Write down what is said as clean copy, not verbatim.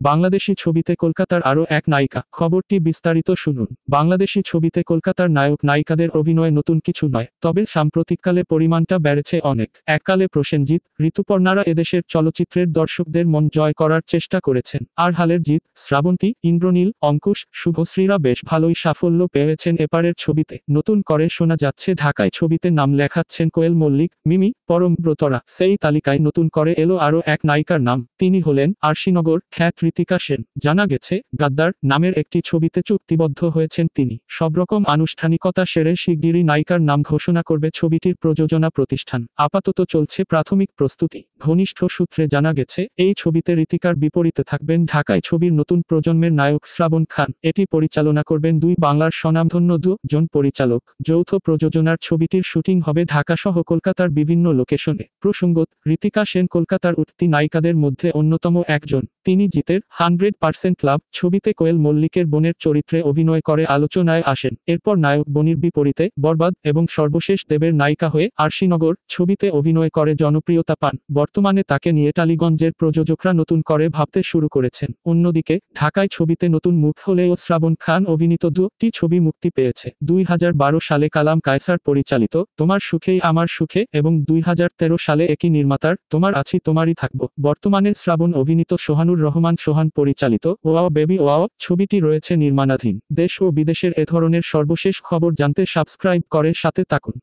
বাংলাদেশি ছবিতে কলকাতার আরও এক নায়িকা, খবরটি বিস্তারিত শুনুন। বাংলাদেশি ছবিতে কলকাতার নায়ক নায়িকাদের অভিনয় নতুন কিছু নয়, তবে সাম্প্রতিককালে পরিমাণটা বেড়েছে অনেক। এককালে প্রসেনজিৎ, ঋতুপর্ণারা এদেশের চলচ্চিত্রের দর্শকদের মন জয় করার চেষ্টা করেছেন, আর হালের জিৎ, শ্রাবন্তী, ইন্দ্রনীল, অঙ্কুশ, শুভশ্রীরা বেশ ভালোই সাফল্য পেয়েছেন এপারের ছবিতে। নতুন করে শোনা যাচ্ছে ঢাকায় ছবিতে নাম লেখাচ্ছেন কোয়েল মল্লিক, মিমি, পরমব্রতরা। সেই তালিকায় নতুন করে এলো আরও এক নায়িকার নাম, তিনি হলেন আরশিনগর খ্যাত ঋতিকা সেন। জানা গেছে, গাদ্দার নামের একটি ছবিতে চুক্তিবদ্ধ হয়েছেন তিনি। সবরকম আনুষ্ঠানিকতা সেরে শিগগিরই নায়িকার নাম ঘোষণা করবে ছবিটির প্রযোজনা প্রতিষ্ঠান। আপাতত চলছে প্রাথমিক প্রস্তুতি। ঘনিষ্ঠ সূত্রে জানা গেছে, এই ছবিতে ঋতিকার বিপরীতে থাকবেন ঢাকায় ছবির নতুন প্রজন্মের নায়ক শ্রাবণ খান। এটি পরিচালনা করবেন দুই বাংলার স্বনামধন্য দুজন পরিচালক। যৌথ প্রযোজনার ছবিটির শুটিং হবে ঢাকাসহ কলকাতার বিভিন্ন লোকেশনে। প্রসঙ্গত, ঋতিকা সেন কলকাতার উঠতি নায়িকাদের মধ্যে অন্যতম একজন। তিনি জিতের 100% ক্লাব ছবিতে কোয়েল মল্লিকের বোনের চরিত্রে অভিনয় করে আলোচনায় আসেন। এরপর নায়ক বনির বিপরীতে বরবাদ এবং সর্বশেষ দেবের নায়িকা হয়ে আরশিনগর ছবিতে অভিনয় করে জনপ্রিয়তা পান। বর্তমানে তাকে নিয়ে টালিগঞ্জের প্রযোজকরা নতুন করে ভাবতে শুরু করেছেন। অন্যদিকে, ঢাকায় ছবিতে নতুন মুখ হলেও শ্রাবণ খান অভিনীত দুটি ছবি মুক্তি পেয়েছে। 2012 সালে কালাম কায়সার পরিচালিত তোমার সুখেই আমার সুখে এবং 2013 সালে একই নির্মাতার তোমার আছি তোমারই থাকবো। বর্তমানে শ্রাবণ অভিনীত সোহানুর রহমান সোহান পরিচালিত ওয়াও বেবি ওয়াও ছবিটি রয়েছে নির্মাণাধীন। দেশ ও বিদেশের এ ধরনের সর্বশেষ খবর জানতে সাবস্ক্রাইব করে সাথে থাকুন।